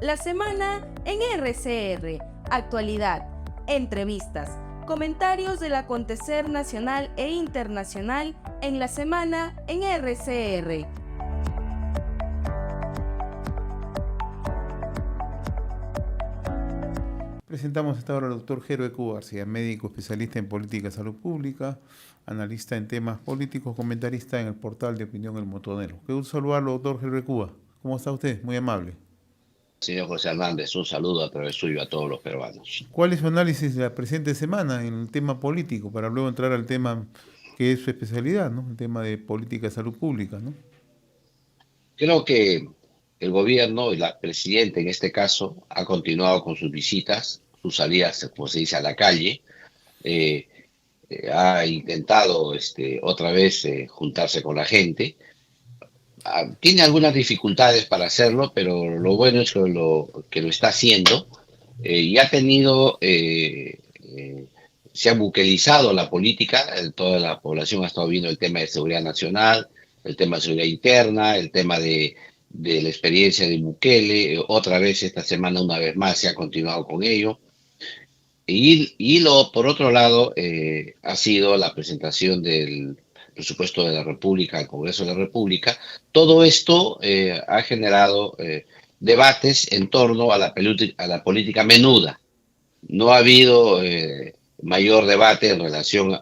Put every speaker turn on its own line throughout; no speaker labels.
La semana en RCR, actualidad, entrevistas, comentarios del acontecer nacional e internacional en la semana en RCR.
Presentamos hasta ahora al doctor Jero Ecú García, médico especialista en política de salud pública, analista en temas políticos, comentarista en el portal de opinión El Motonero. Qué gusto saludarlo, doctor Jero Ecú. ¿Cómo está usted? Muy amable.
Señor José Hernández, un saludo a través suyo a todos los peruanos.
¿Cuál es su análisis de la presente semana en el tema político, para luego entrar al tema que es su especialidad, ¿no? El tema de política de salud pública, ¿no?
Creo que el gobierno y la presidenta en este caso ha continuado con sus visitas, sus salidas, como se dice, a la calle. Eh, Ha intentado otra vez juntarse con la gente. Tiene algunas dificultades para hacerlo, pero lo bueno es que lo está haciendo. Y ha tenido, se ha buquelizado la política, toda la población ha estado viendo el tema de seguridad nacional, el tema de seguridad interna, el tema de la experiencia de Bukele. Otra vez esta semana, una vez más, se ha continuado con ello. Por otro lado, ha sido la presentación del presupuesto de la República al Congreso de la República. Todo esto ha generado debates en torno a la política menuda. No ha habido mayor debate en relación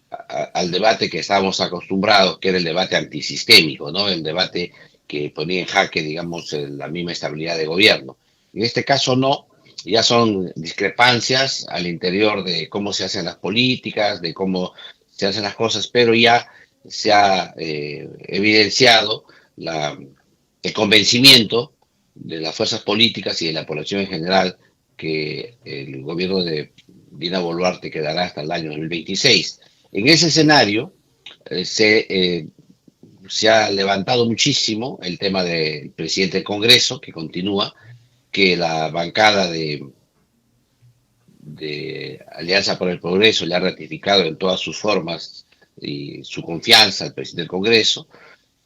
al debate que estábamos acostumbrados, que era el debate antisistémico, ¿no? El debate que ponía en jaque, digamos, la misma estabilidad de gobierno. En este caso no, ya son discrepancias al interior de cómo se hacen las políticas, de cómo se hacen las cosas, pero ya se ha evidenciado el convencimiento de las fuerzas políticas y de la población en general que el gobierno de Dina Boluarte quedará hasta el año 2026. En ese escenario se ha levantado muchísimo el tema del presidente del Congreso, que continúa, que la bancada de Alianza por el Progreso le ha ratificado en todas sus formas y su confianza al presidente del Congreso,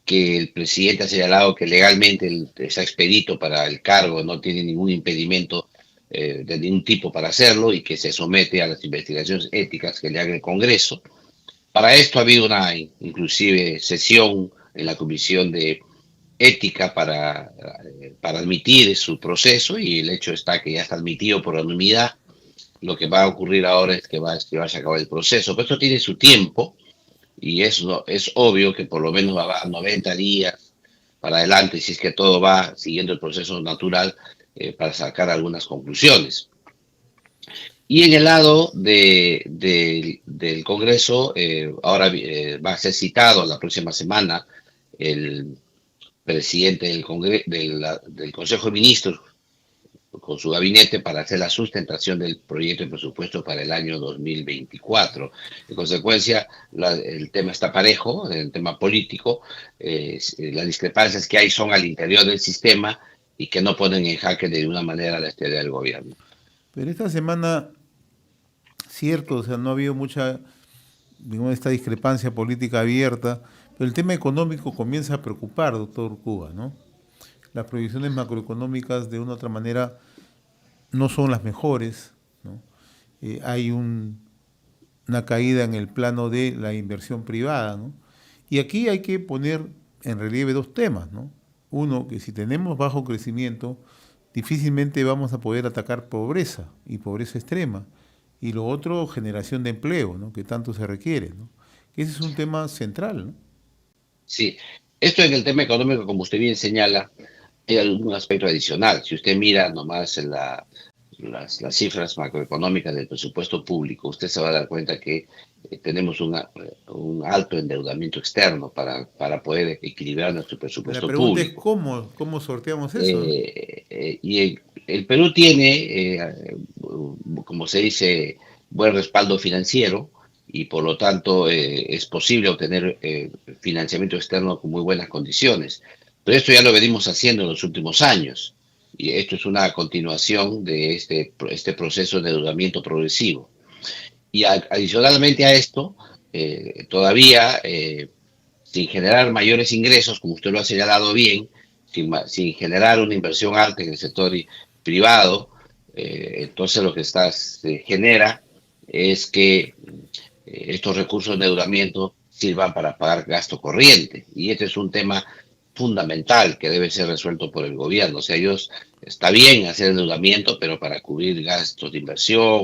que el presidente ha señalado que legalmente está expedito para el cargo, no tiene ningún impedimento de ningún tipo para hacerlo y que se somete a las investigaciones éticas que le haga el Congreso. Para esto ha habido una inclusive sesión en la Comisión de Ética para admitir su proceso, y el hecho está que ya está admitido por unanimidad. Lo que va a ocurrir ahora es que vaya a acabar el proceso, pero esto tiene su tiempo y es obvio que por lo menos va a 90 días para adelante, si es que todo va siguiendo el proceso natural, para sacar algunas conclusiones. Y en el lado del Congreso, ahora va a ser citado la próxima semana el presidente del Consejo de Ministros con su gabinete para hacer la sustentación del proyecto de presupuesto para el año 2024. En consecuencia, el tema está parejo, el tema político. Las discrepancias que hay son al interior del sistema y que no ponen en jaque de ninguna manera la estabilidad del gobierno.
Pero esta semana, cierto, o sea, no ha habido mucha, digamos, esta discrepancia política abierta, pero el tema económico comienza a preocupar, doctor Cuba, ¿no? Las proyecciones macroeconómicas de una u otra manera no son las mejores, ¿no? Hay una caída en el plano de la inversión privada, ¿no? Y aquí hay que poner en relieve dos temas, ¿no? Uno, que si tenemos bajo crecimiento, difícilmente vamos a poder atacar pobreza y pobreza extrema. Y lo otro, generación de empleo, ¿no? Que tanto se requiere, ¿no? Ese es un tema central, ¿no?
Sí, esto en el tema económico, como usted bien señala, hay algún aspecto adicional. Si usted mira nomás en las cifras macroeconómicas del presupuesto público, usted se va a dar cuenta que tenemos un alto endeudamiento externo para poder equilibrar nuestro
La
presupuesto
pregunta es
público.
cómo sorteamos eso, ¿no?
Y el Perú tiene, como se dice, buen respaldo financiero, y por lo tanto es posible obtener financiamiento externo con muy buenas condiciones. Pero esto ya lo venimos haciendo en los últimos años, y esto es una continuación de este proceso de endeudamiento progresivo. Y adicionalmente a esto, todavía sin generar mayores ingresos, como usted lo ha señalado bien, sin generar una inversión alta en el sector privado, entonces lo que se genera es que estos recursos de endeudamiento sirvan para pagar gasto corriente. Y este es un tema fundamental que debe ser resuelto por el gobierno. O sea, ellos, está bien hacer endeudamiento, pero para cubrir gastos de inversión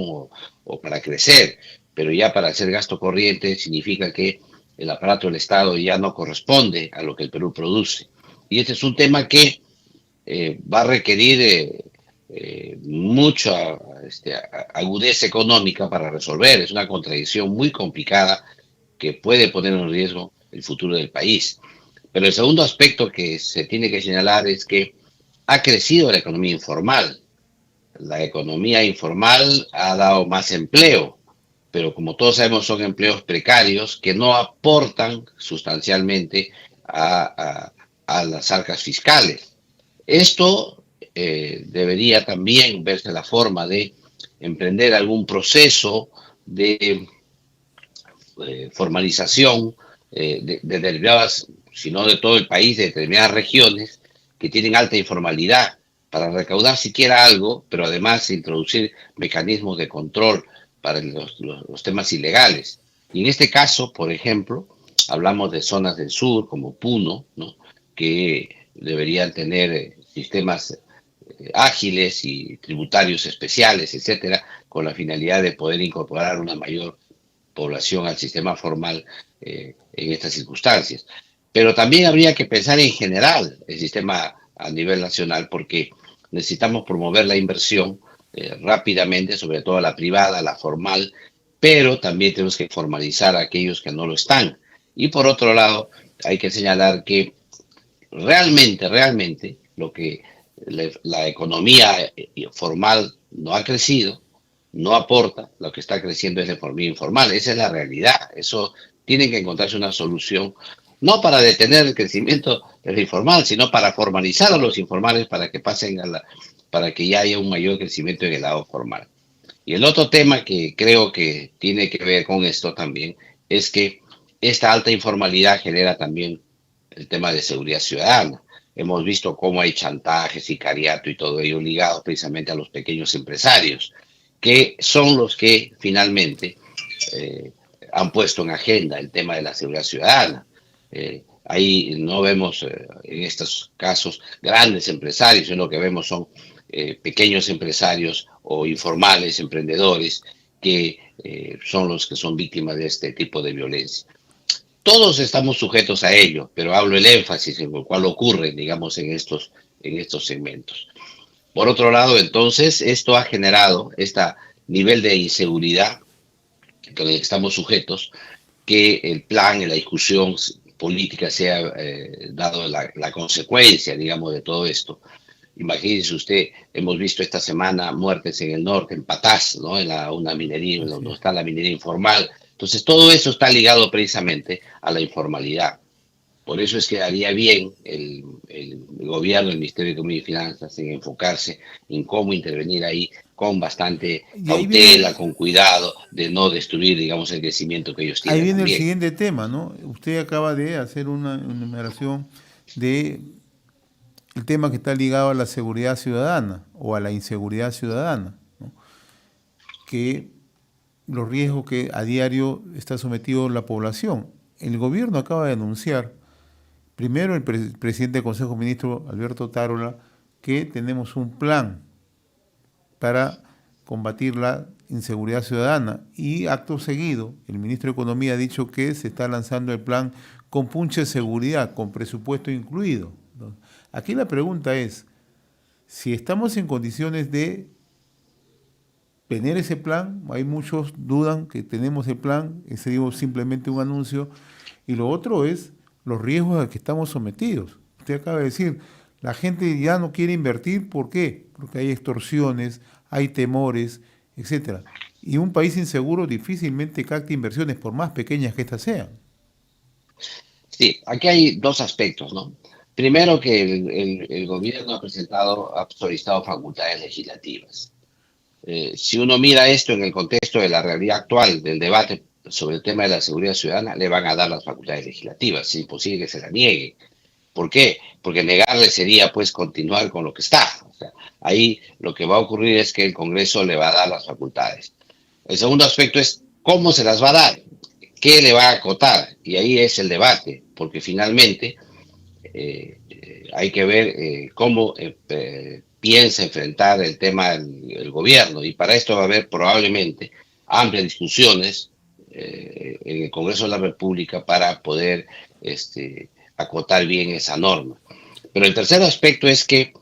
o para crecer. Pero ya para hacer gasto corriente significa que el aparato del Estado ya no corresponde a lo que el Perú produce. Y este es un tema que va a requerir mucha agudeza económica para resolver. Es una contradicción muy complicada que puede poner en riesgo el futuro del país. Pero el segundo aspecto que se tiene que señalar es que ha crecido la economía informal. La economía informal ha dado más empleo, pero como todos sabemos son empleos precarios que no aportan sustancialmente a las arcas fiscales. Esto debería también verse la forma de emprender algún proceso de formalización de determinadas, si no de todo el país, de determinadas regiones que tienen alta informalidad, para recaudar siquiera algo, pero además introducir mecanismos de control para los temas ilegales. Y en este caso, por ejemplo, hablamos de zonas del sur como Puno, ¿no?, que deberían tener sistemas ágiles y tributarios especiales, etcétera, con la finalidad de poder incorporar una mayor población al sistema formal en estas circunstancias. Pero también habría que pensar en general el sistema a nivel nacional, porque necesitamos promover la inversión rápidamente, sobre todo la privada, la formal, pero también tenemos que formalizar a aquellos que no lo están. Y por otro lado, hay que señalar que realmente, lo que la economía formal no ha crecido, no aporta, lo que está creciendo es la economía informal. Esa es la realidad. Eso tiene que encontrarse una solución, no para detener el crecimiento del informal, sino para formalizar a los informales para que pasen para que ya haya un mayor crecimiento en el lado formal. Y el otro tema que creo que tiene que ver con esto también es que esta alta informalidad genera también el tema de seguridad ciudadana. Hemos visto cómo hay chantaje, sicariato y todo ello ligado precisamente a los pequeños empresarios, que son los que finalmente han puesto en agenda el tema de la seguridad ciudadana. Ahí no vemos en estos casos grandes empresarios, sino lo que vemos son pequeños empresarios o informales, emprendedores, que son los que son víctimas de este tipo de violencia. Todos estamos sujetos a ello, pero hablo el énfasis en el cual ocurre, digamos, en estos segmentos. Por otro lado, entonces, esto ha generado este nivel de inseguridad que estamos sujetos, que el plan y la discusión política sea dado la consecuencia, digamos, de todo esto. Imagínese usted, hemos visto esta semana muertes en el norte, en Patás, ¿no?, en una minería, donde está la minería informal. Entonces, todo eso está ligado precisamente a la informalidad. Por eso es que haría bien el gobierno, el Ministerio de Economía y Finanzas, en enfocarse en cómo intervenir ahí con bastante cautela, con cuidado, de no destruir, digamos, el crecimiento que ellos tienen.
Ahí viene
también
el siguiente tema, ¿no? Usted acaba de hacer una enumeración de el tema que está ligado a la seguridad ciudadana o a la inseguridad ciudadana, ¿no?, que los riesgos que a diario está sometido la población. El gobierno acaba de anunciar, primero el presidente del Consejo de Ministros, Alberto Tarola, que tenemos un plan para combatir la inseguridad ciudadana, y acto seguido el ministro de Economía ha dicho que se está lanzando el plan con punche de seguridad, con presupuesto incluido. Aquí la pregunta es, si estamos en condiciones de tener ese plan, hay muchos dudan que tenemos el plan, es simplemente un anuncio, y lo otro es los riesgos a que estamos sometidos. Usted acaba de decir, la gente ya no quiere invertir, ¿por qué? Porque hay extorsiones, hay temores, etcétera. Y un país inseguro difícilmente capta inversiones, por más pequeñas que éstas sean.
Sí, aquí hay dos aspectos, ¿no? Primero, que el gobierno ha solicitado facultades legislativas. Si uno mira esto en el contexto de la realidad actual del debate sobre el tema de la seguridad ciudadana, le van a dar las facultades legislativas, es imposible que se la nieguen. ¿Por qué? Porque negarle sería pues continuar con lo que está. O sea, ahí lo que va a ocurrir es que el Congreso le va a dar las facultades. El segundo aspecto es cómo se las va a dar, qué le va a acotar, y ahí es el debate, porque finalmente hay que ver cómo piensa enfrentar el tema el gobierno, y para esto va a haber probablemente amplias discusiones en el Congreso de la República para poder acotar bien esa norma. Pero el tercer aspecto es que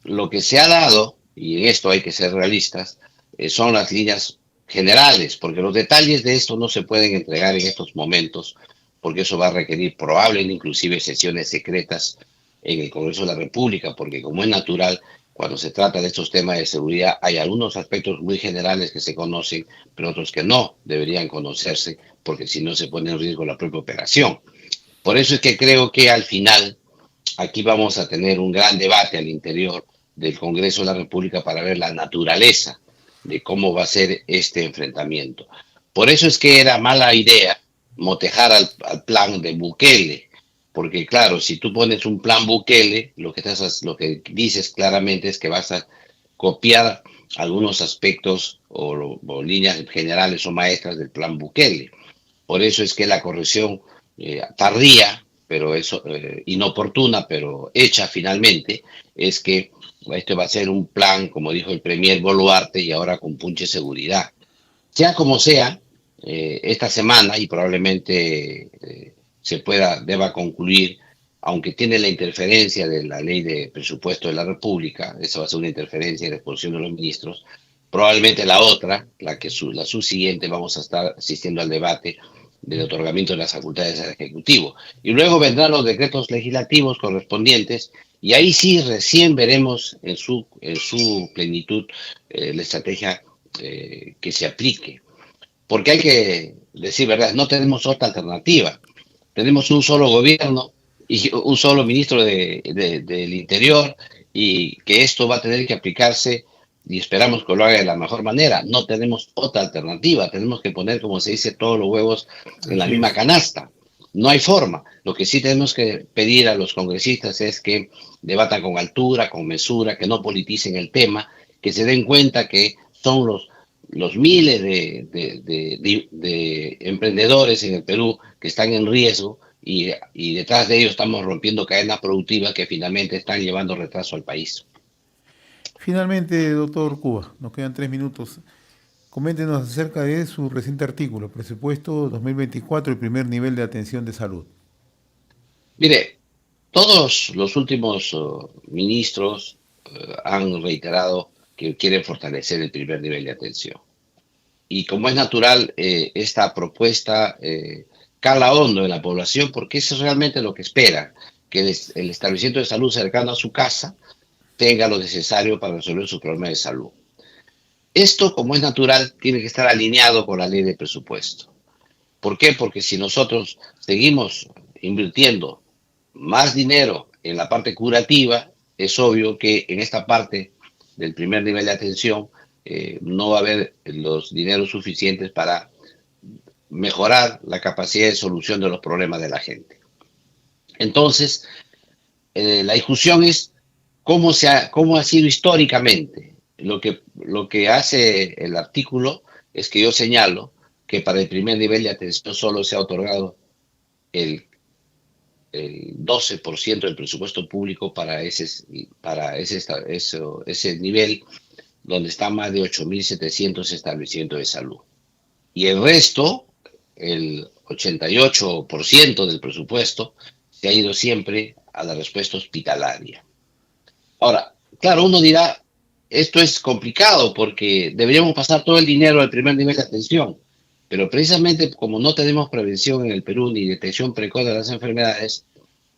lo que se ha dado, y en esto hay que ser realistas, son las líneas generales, porque los detalles de esto no se pueden entregar en estos momentos, porque eso va a requerir probablemente inclusive sesiones secretas en el Congreso de la República, porque como es natural, cuando se trata de estos temas de seguridad, hay algunos aspectos muy generales que se conocen, pero otros que no deberían conocerse, porque si no se pone en riesgo la propia operación. Por eso es que creo que al final aquí vamos a tener un gran debate al interior del Congreso de la República para ver la naturaleza de cómo va a ser este enfrentamiento. Por eso es que era mala idea motejar al plan de Bukele, porque claro, si tú pones un plan Bukele, lo que dices claramente es que vas a copiar algunos aspectos o líneas generales o maestras del plan Bukele. Por eso es que la corrección tardía, pero eso inoportuna, pero hecha finalmente, es que este va a ser un plan, como dijo el premier Boluarte, y ahora con punche seguridad. Sea como sea, esta semana, y probablemente deba concluir, aunque tiene la interferencia de la ley de presupuesto de la República, eso va a ser una interferencia en la exposición de los ministros, probablemente la otra, la subsiguiente, vamos a estar asistiendo al debate del otorgamiento de las facultades al Ejecutivo. Y luego vendrán los decretos legislativos correspondientes, y ahí sí recién veremos en su plenitud la estrategia que se aplique. Porque hay que decir verdad, no tenemos otra alternativa. Tenemos un solo gobierno y un solo ministro del Interior, y que esto va a tener que aplicarse, y esperamos que lo haga de la mejor manera. No tenemos otra alternativa. Tenemos que poner, como se dice, todos los huevos en la misma canasta. No hay forma. Lo que sí tenemos que pedir a los congresistas es que debatan con altura, con mesura, que no politicen el tema, que se den cuenta que son los miles de emprendedores en el Perú que están en riesgo, y detrás de ellos estamos rompiendo cadenas productivas que finalmente están llevando retraso al país.
Finalmente, doctor Cuba, nos quedan 3 minutos. Coméntenos acerca de su reciente artículo, Presupuesto 2024, el primer nivel de atención de salud.
Mire, todos los últimos ministros han reiterado que quieren fortalecer el primer nivel de atención. Y como es natural, esta propuesta cala hondo en la población, porque eso es realmente lo que espera, que el establecimiento de salud cercano a su casa tenga lo necesario para resolver sus problemas de salud. Esto, como es natural, tiene que estar alineado con la ley de presupuesto. ¿Por qué? Porque si nosotros seguimos invirtiendo más dinero en la parte curativa, es obvio que en esta parte del primer nivel de atención no va a haber los dineros suficientes para mejorar la capacidad de solución de los problemas de la gente. Entonces, la discusión es cómo ha sido históricamente. Lo que hace el artículo es que yo señalo que para el primer nivel de atención solo se ha otorgado el 12% del presupuesto público para ese nivel, donde están más de 8.700 establecimientos de salud. Y el resto, el 88% del presupuesto, se ha ido siempre a la respuesta hospitalaria. Ahora, claro, uno dirá, esto es complicado porque deberíamos pasar todo el dinero al primer nivel de atención, pero precisamente como no tenemos prevención en el Perú ni detección precoz de las enfermedades,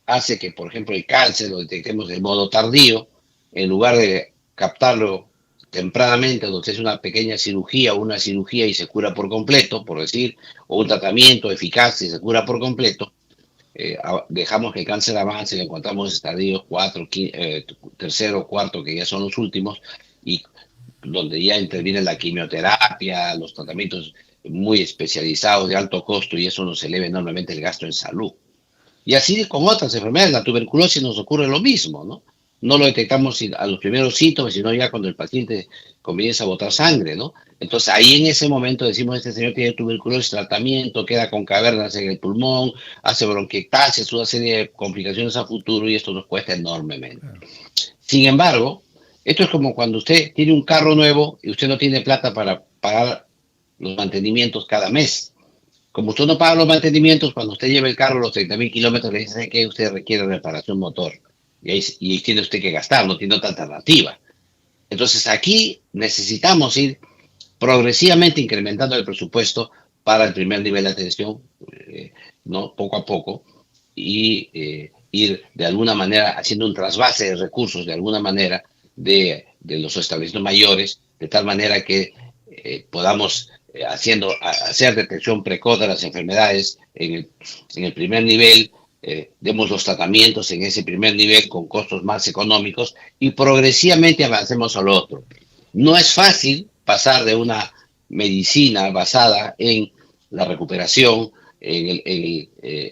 hace que, por ejemplo, el cáncer lo detectemos de modo tardío, en lugar de captarlo tempranamente, donde es una pequeña cirugía o una cirugía y se cura por completo, por decir, o un tratamiento eficaz y se cura por completo. Dejamos que el cáncer avance y encontramos estadios 4, tercero, cuarto, que ya son los últimos, y donde ya interviene la quimioterapia, los tratamientos muy especializados de alto costo, y eso nos eleva enormemente el gasto en salud. Y así con otras enfermedades, la tuberculosis nos ocurre lo mismo, ¿no? No lo detectamos a los primeros síntomas, sino ya cuando el paciente comienza a botar sangre, ¿no? Entonces ahí en ese momento decimos, este señor tiene tuberculosis, tratamiento, queda con cavernas en el pulmón, hace bronquiectasis, una serie de complicaciones a futuro y esto nos cuesta enormemente. Sin embargo, esto es como cuando usted tiene un carro nuevo y usted no tiene plata para pagar los mantenimientos cada mes. Como usted no paga los mantenimientos, cuando usted lleva el carro los 30.000 kilómetros, le dicen que usted requiere reparación motor. Y ahí tiene usted que gastar, no tiene otra alternativa. Entonces aquí necesitamos ir progresivamente incrementando el presupuesto para el primer nivel de atención, ¿no? Poco a poco, y ir de alguna manera haciendo un trasvase de recursos, de alguna manera, de los establecimientos mayores, de tal manera que podamos hacer detección precoz de las enfermedades en el primer nivel, demos los tratamientos en ese primer nivel con costos más económicos y progresivamente avancemos al otro. No es fácil pasar de una medicina basada en la recuperación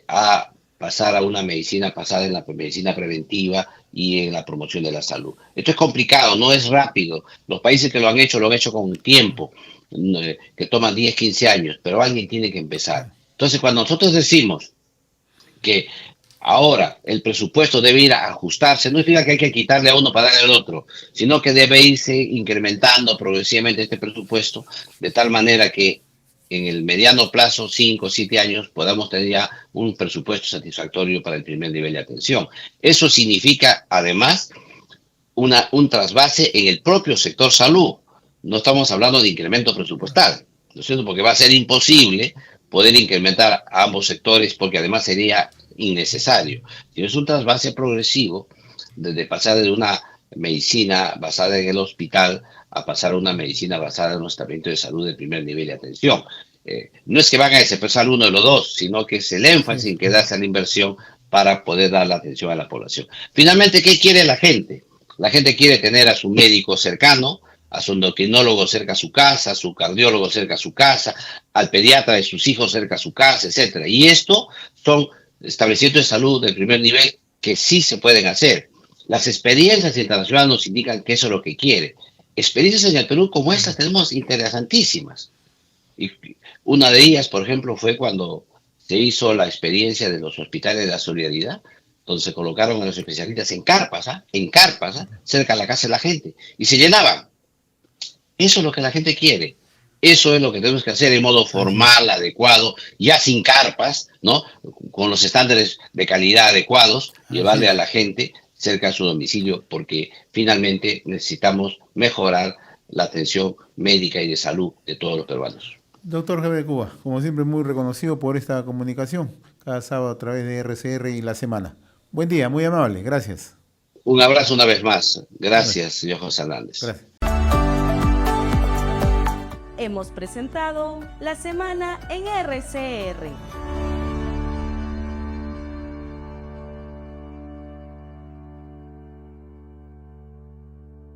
a pasar a una medicina basada en la medicina preventiva y en la promoción de la salud. Esto es complicado, no es rápido. Los países que lo han hecho con tiempo, que toman 10, 15 años, pero alguien tiene que empezar. Entonces, cuando nosotros decimos que ahora el presupuesto debe ir a ajustarse, no significa que hay que quitarle a uno para darle al otro, sino que debe irse incrementando progresivamente este presupuesto de tal manera que en el mediano plazo, 5 o 7 años, podamos tener ya un presupuesto satisfactorio para el primer nivel de atención. Eso significa, además, un trasvase en el propio sector salud. No estamos hablando de incremento presupuestal, ¿no es cierto? Porque va a ser imposible poder incrementar a ambos sectores porque además sería innecesario. Si es un trasvase progresivo, desde pasar de una medicina basada en el hospital a pasar a una medicina basada en un establecimiento de salud de primer nivel de atención. No es que van a desaparecer uno de los dos, sino que es el énfasis en que da esa inversión para poder dar la atención a la población. Finalmente, ¿qué quiere la gente? La gente quiere tener a su médico cercano, a su endocrinólogo cerca a su casa, a su cardiólogo cerca a su casa, al pediatra de sus hijos cerca a su casa, etcétera. Y esto son establecimientos de salud de primer nivel que sí se pueden hacer. Las experiencias internacionales nos indican que eso es lo que quiere. Experiencias en el Perú como estas tenemos interesantísimas. Y una de ellas, por ejemplo, fue cuando se hizo la experiencia de los hospitales de la solidaridad, donde se colocaron a los especialistas en carpas, cerca de la casa de la gente, y se llenaban. Eso es lo que la gente quiere. Eso es lo que tenemos que hacer en modo formal, adecuado, ya sin carpas, ¿no? Con los estándares de calidad adecuados, llevarle a la gente cerca de su domicilio, porque finalmente necesitamos mejorar la atención médica y de salud de todos los peruanos.
Doctor Javier Cuba, como siempre muy reconocido por esta comunicación, cada sábado a través de RCR y La Semana. Buen día, muy amable, gracias.
Un abrazo una vez más. Gracias, señor José Hernández.
Gracias.
Hemos presentado La Semana en RCR.